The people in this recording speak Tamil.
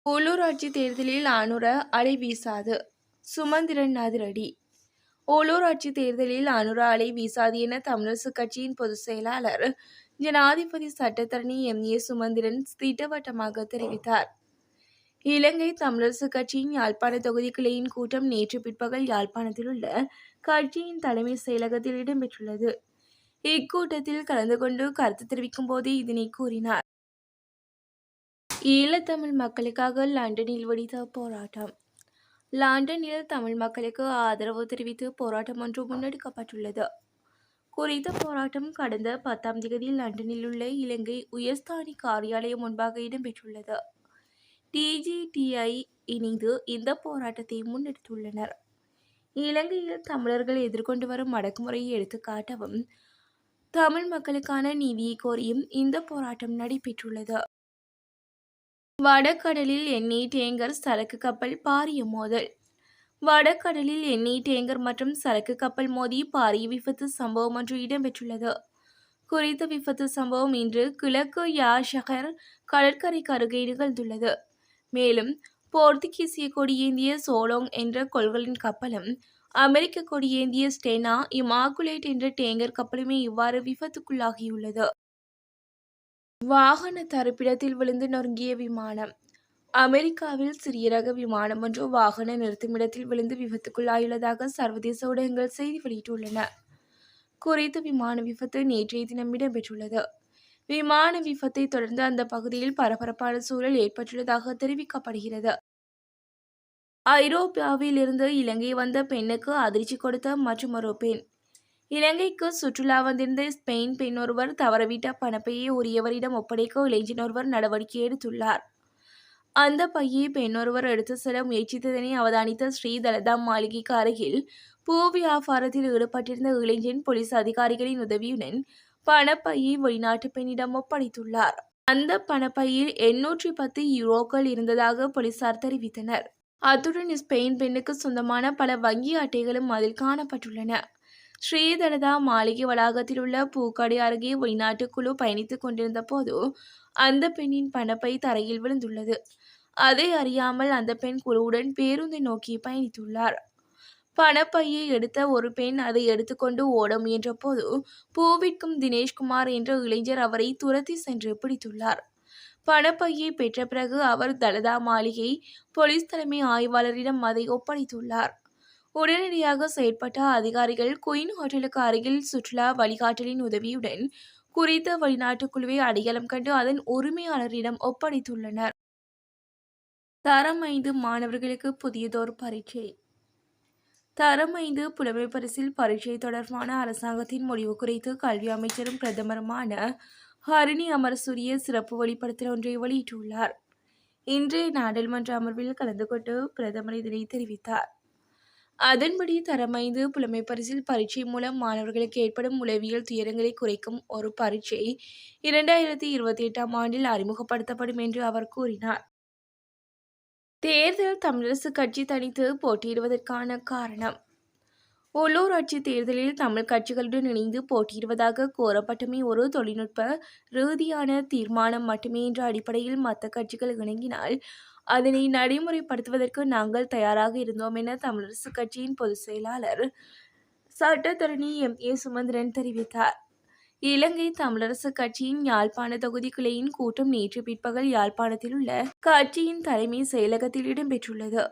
உள்ளூராட்சி தேர்தலில் அனுர அலை வீசாது, சுமந்திரன் அதிரடி. உள்ளூராட்சி தேர்தலில் அனுர அலை வீசாது என தமிழரசுக் கட்சியின் பொதுச் செயலாளர் ஜனாதிபதி சட்டத்தரணி சுமந்திரன் திட்டவட்டமாக தெரிவித்தார். இலங்கை தமிழரசுக் கட்சியின் யாழ்ப்பாண தொகுதி கிளையின் கூட்டம் நேற்று பிற்பகல் யாழ்ப்பாணத்தில் உள்ள கட்சியின் தலைமை செயலகத்தில் இடம்பெற்றுள்ளது. இக்கூட்டத்தில் கலந்து கொண்டு கருத்து தெரிவிக்கும் போது இதனை கூறினார். ஈழத்தமிழ் மக்களுக்காக லண்டனில் வெடித்த போராட்டம். லண்டனில் தமிழ் மக்களுக்கு ஆதரவு தெரிவித்து போராட்டம் ஒன்று முன்னெடுக்கப்பட்டுள்ளது. குறித்த போராட்டம் கடந்த 10ஆம் தேதி லண்டனில் உள்ள இலங்கை உயர்ஸ்தானி காரியாலயம் முன்பாக இடம்பெற்றுள்ளது. டிஜிடிஐ இணைந்து இந்த போராட்டத்தை முன்னெடுத்துள்ளனர். இலங்கையில் தமிழர்கள் எதிர்கொண்டு வரும் அடக்குமுறையை எடுத்துக்காட்டவும் தமிழ் மக்களுக்கான நீதியை கோரியும் இந்த போராட்டம் நடைபெற்றுள்ளது. வடகடலில் எண்ணெய் டேங்கர் சரக்கு கப்பல் பாரிய மோதல். வடகடலில் எண்ணெய் டேங்கர் மற்றும் சரக்கு கப்பல் மோதி பாரிய விபத்து சம்பவம் ஒன்று இடம்பெற்றுள்ளது. குறித்த விபத்து சம்பவம் இன்று கிழக்கு யாஷகர் கடற்கரைக்கு அருகே நிகழ்ந்துள்ளது. மேலும் போர்த்துகீசிய கொடியேந்திய சோலோங் என்ற கொள்கலன் கப்பலும் அமெரிக்க கொடியேந்திய ஸ்டெனா இமாகுலேட் என்ற டேங்கர் கப்பலுமே இவ்வாறு விபத்துக்குள்ளாகியுள்ளது. வாகன தரிப்பிடத்தில் விழுந்து நொறுங்கிய விமானம். அமெரிக்காவில் சிறிய ரக விமானம் ஒன்று வாகன நிறுத்துமிடத்தில் விழுந்து விபத்துக்குள்ளாயுள்ளதாக சர்வதேச ஊடகங்கள் செய்தி வெளியிட்டுள்ளன. குறித்த விமான விபத்து நேற்றைய தினம் இடம்பெற்றுள்ளது. விமான விபத்தை தொடர்ந்து அந்த பகுதியில் பரபரப்பான சூழல் ஏற்பட்டுள்ளதாக தெரிவிக்கப்படுகிறது. ஐரோப்பாவில் இருந்து இலங்கை வந்த பெண்ணுக்கு அதிர்ச்சி கொடுத்த மற்றொரு பெண். இலங்கைக்கு சுற்றுலா வந்திருந்த ஸ்பெயின் பெண் ஒருவர் தவறவிட்ட பணப்பையை உரியவரிடம் ஒப்படைக்க இளைஞன் ஒருவர் நடவடிக்கை எடுத்துள்ளார். அந்த பையை பெண் ஒருவர் எடுத்து செல்ல முயற்சித்ததனை அவதானித்த ஸ்ரீதலதா மாளிகைக்கு அருகில் பூ வியாபாரத்தில் ஈடுபட்டிருந்த இளைஞன் போலீஸ் அதிகாரிகளின் உதவியுடன் பணப்பையை வெளிநாட்டு பெண்ணிடம் ஒப்படைத்துள்ளார். அந்த பணப்பையில் 810 யூரோக்கள் இருந்ததாக போலீசார் தெரிவித்தனர். அத்துடன் ஸ்பெயின் பெண்ணுக்கு சொந்தமான பல வங்கி அட்டைகளும் அதில் காணப்பட்டுள்ளன. ஸ்ரீதலதா மாளிகை வளாகத்தில் உள்ள பூக்கடை அருகே வெளிநாட்டு குழு பயணித்துக் கொண்டிருந்த போது அந்த பெண்ணின் பணப்பை தரையில் விழுந்துள்ளது. அதை அறியாமல் அந்த பெண் குழுவுடன் பேருந்தை நோக்கி பயணித்துள்ளார். பணப்பையை எடுத்த ஒரு பெண் அதை எடுத்துக்கொண்டு ஓட முயன்ற போது பூவிற்கும் தினேஷ்குமார் என்ற இளைஞர் அவரை துரத்தி சென்று பிடித்துள்ளார். பணப்பையை பெற்ற பிறகு அவர் தலதா மாளிகை போலீஸ் தலைமை ஆய்வாளரிடம் அதை ஒப்படைத்துள்ளார். உடனடியாக செயற்பட்ட அதிகாரிகள் குயின் ஹோட்டலுக்கு அருகில் சுற்றுலா வழிகாட்டலின் உதவியுடன் குறித்த வெளிநாட்டு குழுவை அடையாளம் கண்டு அதன் உரிமையாளரிடம் ஒப்படைத்துள்ளனர். தரம் 5 மாணவர்களுக்கு புதியதோர் பரீட்சை. தரம் 5 புலமை பரிசில் பரீட்சை தொடர்பான அரசாங்கத்தின் முடிவு குறித்து கல்வி அமைச்சரும் பிரதமருமான ஹரிணி அமரசூரிய சிறப்பு வெளிப்படுத்தல் ஒன்றை வெளியிட்டுள்ளார். இன்றைய நாடாளுமன்ற அமர்வில் கலந்து கொண்டு பிரதமர் இதனை தெரிவித்தார். அதன்படி தரம் 5 புலமை பரிசில் பரீட்சை மூலம் மாணவர்களுக்கு ஏற்படும் உளவியல் துயரங்களை குறைக்கும் ஒரு பரீட்சை 2028ஆம் ஆண்டில் அறிமுகப்படுத்தப்படும் என்று அவர் கூறினார். தேர்தல் தமிழரசுக் கட்சி தனித்து போட்டியிடுவதற்கான காரணம். உள்ளூராட்சி தேர்தலில் தமிழ் கட்சிகளுடன் இணைந்து போட்டியிடுவதாக கோரப்பட்டமை ஒரு தொழில்நுட்ப ரீதியான தீர்மானம் மட்டுமே என்ற அடிப்படையில் மற்ற கட்சிகள் இணங்கினால் அதனை நடைமுறைப்படுத்துவதற்கு நாங்கள் தயாராக இருந்தோம் என தமிழரசுக் கட்சியின் பொதுச் செயலாளர் சட்டத்தரணி சுமந்திரன் தெரிவித்தார். இலங்கை தமிழரசுக் கட்சியின் யாழ்ப்பாண தொகுதி கிளையின் கூட்டம் நேற்று பிற்பகல் யாழ்ப்பாணத்தில் உள்ள கட்சியின் தலைமை செயலகத்தில் இடம்பெற்றுள்ளது.